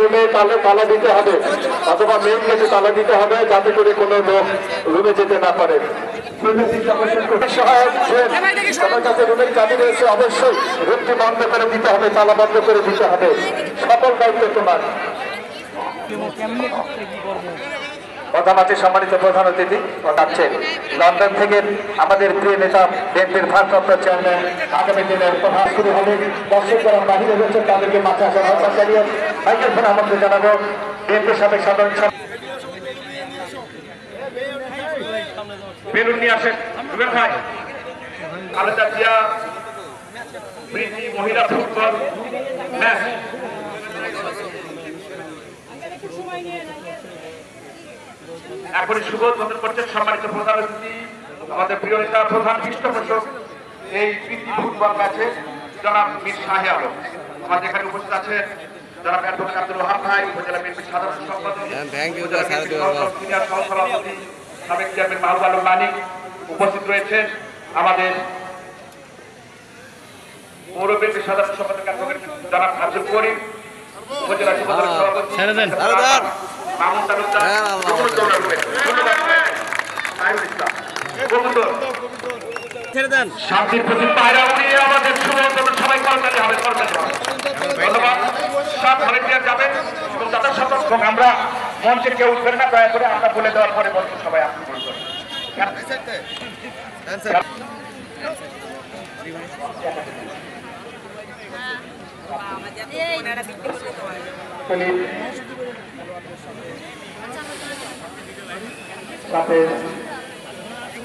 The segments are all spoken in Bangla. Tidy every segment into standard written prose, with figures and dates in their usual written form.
রুমে তালা দিতে হবে অথবা মেইন গেটে তালা দিতে হবে, যাতে করে কোনো লোক রুমে যেতে না পারে। সবার কাছে রুমের চাবি রয়েছে, অবশ্যই রুমটি বন্ধ করে দিতে হবে, তালা বন্ধ করে দিতে হবে। সকল দায়িত্ব তোমার। প্রধানমন্ত্রী সম্মানিত প্রধান অতিথি যাচ্ছেন লন্ডন থেকে আমাদের প্রিয় নেতা বিএনপির ভারপ্রাপ্ত চেয়ারম্যান। আগামী দিনের প্রধান শুরু হবে। দর্শক যারা বাহিরে রয়েছেন তাদেরকে মাঠে আসার আহ্বান জানিয়ে মাইক্রোফোনে আমন্ত্রণ জানাবো বিএনপির সাবেক সাধারণ বেলুন নিয়ে আসেন রুবেল ভাই। খালেদা জিয়া প্রীতি মহিলা ফুটবল ম্যাচ এখনই শুভ উদ্বোধন করছেন সম্মানিত প্রধান অতিথি আমাদের প্রিয় নেতা প্রধান পৃষ্ঠপোষক এই প্রীতি ফুটবল ম্যাচে জনাব মীর শাহে আলম। আমাদের এখানে উপস্থিত আছেন জনাব অ্যাডভোকেট আব্দুল ওহাব ভাই, উপজেলা বিএনপির সাধারণ সম্পাদক, সিনিয়র সহসভাপতি সাবেক চেয়ারম্যান মাহবুব আলম মানিক উপস্থিত রয়েছেন। আমাদের পৌর বিএনপির সাধারণ সম্পাদক জনাব আব্দুল করিম, উপজেলা সভাপতি মামুন তালুকদার, শান্তির প্রতি পায়রা উড়িয়ে আমাদের শুভ উদ্বোধন সবাই কর্মচারী হবে। ধন্যবাদ। সব ভলেন্টিয়ার যাবেন এবং তাদের সতর্ক আমরা মঞ্চে কেউ উঠবেন না, দয়া করে আমরা বলে দেওয়ার পরে মঞ্চে সবাই আক্রমণ করেন।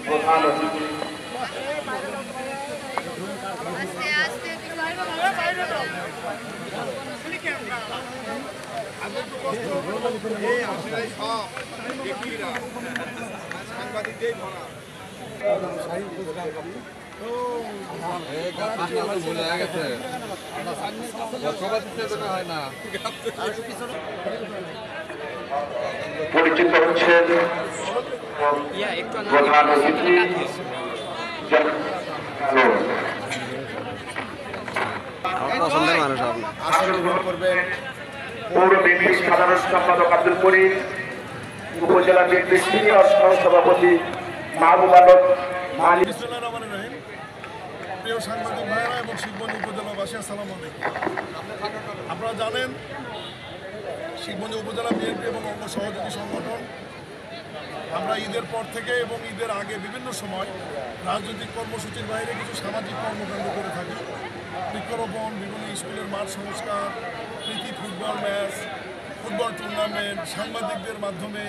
প্রধান অতিথি পরিচিত হচ্ছেন প্রধান অতিথি পৌর বিএনপির সাধারণ সম্পাদক আব্দুল করিম, উপজেলা বিএনপির সিনিয়র সহসভাপতি মাহবুব আলম মালিক। প্রিয় সাংবাদিক ভাইয়েরা এবং শিবগঞ্জ উপজেলাবাসী, আসসালামু আলাইকুম। আপনারা জানেন শিবগঞ্জ উপজেলা বিএনপি এবং অন্য সহযোগী সংগঠন আমরা ঈদের পর থেকে এবং ঈদের আগে বিভিন্ন সময় রাজনৈতিক কর্মসূচির বাইরে কিছু সামাজিক কর্মকাণ্ড করে থাকি। বৃক্ষরোপণ, বিভিন্ন স্কুলের মাঠ সংস্কার, প্রীতি ফুটবল ম্যাচ, ফুটবল টুর্নামেন্ট, সাংবাদিকদের মাধ্যমে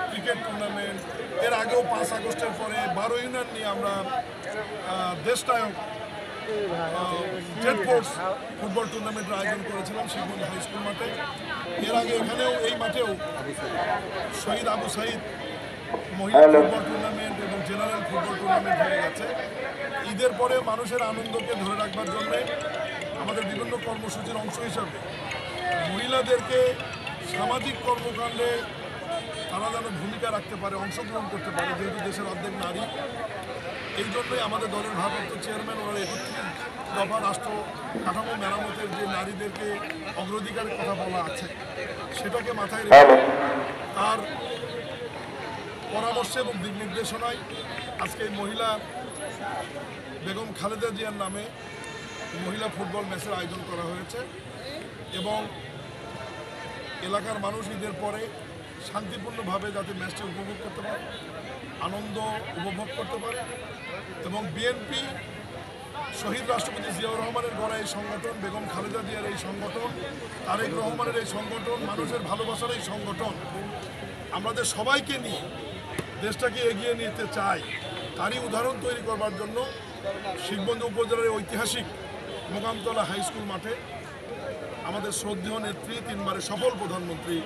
ক্রিকেট টুর্নামেন্ট। এর আগেও 5 আগস্টের পরে 12 ইউনিয়ন নিয়ে আমরা দেশনায়ক জেটফোর্স ফুটবল টুর্নামেন্টের আয়োজন করেছিলাম শিবগঞ্জ হাই স্কুল মাঠে। এর আগে এখানেও এই মাঠেও শহীদ আবু সাইদ মহিলা ফুটবল টুর্নামেন্ট এবং জেনারেল ফুটবল টুর্নামেন্ট হয়ে গেছে। ঈদের পরে মানুষের আনন্দকে ধরে রাখবার জন্যে আমাদের বিভিন্ন কর্মসূচির অংশ হিসাবে মহিলাদেরকে সামাজিক কর্মকাণ্ডে তারা যেন ভূমিকা রাখতে পারে, অংশগ্রহণ করতে পারে, যেহেতু দেশের অর্ধেক নারী। এই জন্যই আমাদের দলের ভারপ্রাপ্ত চেয়ারম্যান ওনারা 31 দফা রাষ্ট্র কাঠামো মেরামতের যে নারীদেরকে অগ্রাধিকারের কথা বলা আছে সেটাকে মাথায় রেখে তার পরামর্শ এবং দিক নির্দেশনায় আজকে এই মহিলা বেগম খালেদা জিয়ার নামে মহিলা ফুটবল ম্যাচের আয়োজন করা হয়েছে এবং এলাকার মানুষ ঈদের পরে শান্তিপূর্ণভাবে যাতে ম্যাচটি উপভোগ করতে পারে, আনন্দ উপভোগ করতে পারে এবং বিএনপি শহীদ রাষ্ট্রপতি জিয়াউর রহমানের গড়া এই সংগঠন, বেগম খালেদা জিয়ার এই সংগঠন, তারেক রহমানের এই সংগঠন, মানুষের ভালোবাসার এই সংগঠন আমাদের সবাইকে নিয়ে দেশটাকে এগিয়ে নিতে চায়। তারই উদাহরণ তৈরি করবার জন্য শিবগঞ্জ উপজেলার ঐতিহাসিক মোকামতলা হাই স্কুল মাঠে আমাদের শ্রদ্ধেয় নেত্রী, 3 বারের সফল প্রধানমন্ত্রী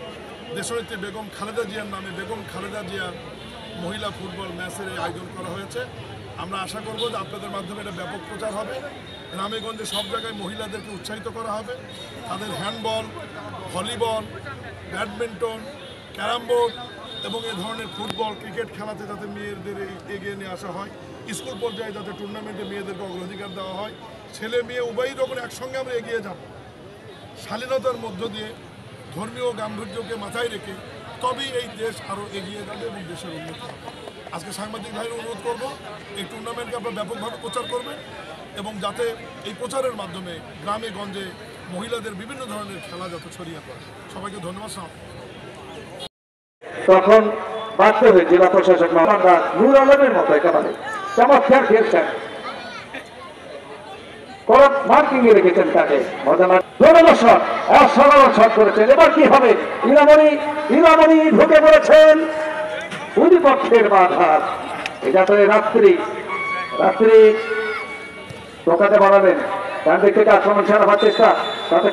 দেশনেত্রী বেগম খালেদা জিয়ার নামে বেগম খালেদা জিয়া মহিলা ফুটবল ম্যাচের আয়োজন করা হয়েছে। আমরা আশা করব যে আপনাদের মাধ্যমে এটা ব্যাপক প্রচার হবে, গ্রামে গঞ্জে সব জায়গায় মহিলাদেরকে উৎসাহিত করা হবে, তাদের হ্যান্ডবল, ভলিবল, ব্যাডমিন্টন, ক্যারামবোর্ড এবং এ ধরনের ফুটবল, ক্রিকেট খেলাতে যাতে মেয়েদের এগিয়ে নিয়ে আসা হয়, স্কুল পর্যায়ে যাতে টুর্নামেন্টে মেয়েদেরকে অগ্রাধিকার দেওয়া হয়, ছেলে মেয়ে উভয়ই যখন একসঙ্গে আমরা এগিয়ে যাব, শালীনতার মধ্য দিয়ে ধর্মীয় গাম্ভীর্যকে মাথায় রেখে তবেই এই দেশ আরও এগিয়ে যাবে এবং দেশের উন্নতি হবে। আজকে সাংবাদিক ভাইয়ের অনুরোধ করব এই টুর্নামেন্টকে আপনারা ব্যাপকভাবে প্রচার করবেন এবং যাতে এই প্রচারের মাধ্যমে গ্রামে গঞ্জে মহিলাদের বিভিন্ন ধরনের খেলা যাতে ছড়িয়ে পড়ে। সবাইকে ধন্যবাদ। তখন বাধ্য হয়ে জেলা প্রশাসক আমরা নূর আলমের মতো একেবারে চমৎকার খেলছেন, মার্কিং এ রেখেছেন তাকে অসাধারণ শট করেছেন। এবার কি হবে? ইরামণি ঢুকে পড়েছেন প্রতিপক্ষের বাধার। এটা তো রাত্রি টোকাতে বাড়ালেন, ডান দিক থেকে আক্রমণ ছাড়াবার চেষ্টা, তাতে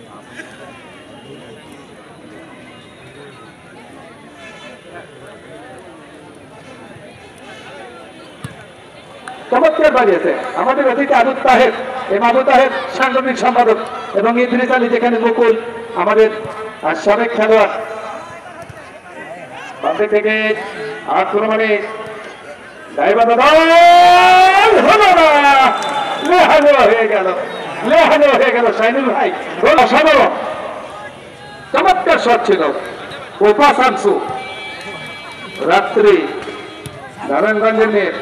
চমৎকার বাজিয়েছে আমাদের অতিথি আবু তাহের এবং আবু তাহের সাংগঠনিক সম্পাদক এবং ইদ্রিস আলী, যেখানে মুকুল আমাদের সাবেক খেলোয়াড়। বাঁধে থেকে আক্রমণে লেহানো হয়ে গেল শাইনুল ভাই। অসাধারণ চমৎকার শট ছিল। ওপা শামসু রাত্রি নারায়ণগঞ্জের মেয়ে,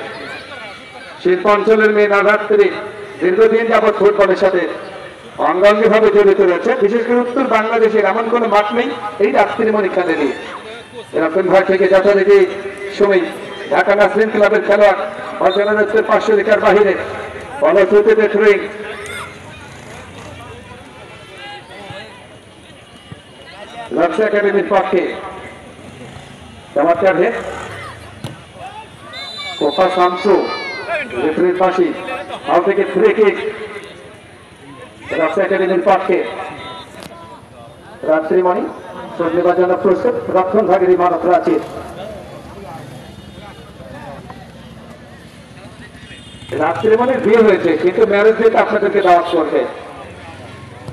শিল্প অঞ্চলের মেয়ে রাত্রি দীর্ঘদিন যাবৎ ফুটবলের সাথে অঙ্গাঙ্গি ভাবে জড়িত রয়েছে। বিশেষ করে উত্তর বাংলাদেশের এমন কোনো মাঠ নেই এই রাত্রিমণি খেলে নিয়ে। এরকম ঘর থেকে যথারীতি সময় ঢাকা নাসরিন ক্লাবের খেলোয়াড় অর্জনের 500 মিটার বাহিরে বলতে থ্রোয়িং। লক্ষ্য একাডেমির পক্ষে চমৎকার হেড কোপা শামসু রেফারির ফাঁসি আউট থেকে ফ্রি কিক লক্ষ্য একাডেমির পক্ষে। রাত্রিমণি শোধ নেবার জন্য প্রস্তুত, রক্ষণ ভাগেরই মানব প্রাচীর। রাত্রিমণির বিয়ে হয়েছে কিন্তু ম্যারেজ ডেট আপনাদেরকে দাওয়াত করবে।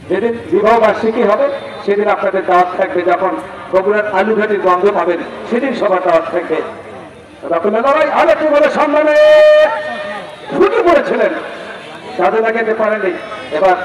যেদিন বিবাহ বার্ষিকী হবে সেদিন আপনাদের দাওয়াত থাকবে। যখন বগুড়ার আলুঘাটির গন্ধ পাবেন সেদিন সবার দাওয়াত থাকবে। রকমের লড়াই আরেকটি বলে সম্মানে ঢুকে পড়েছিলেন, তাদের লাগাতে পারেননি। এবার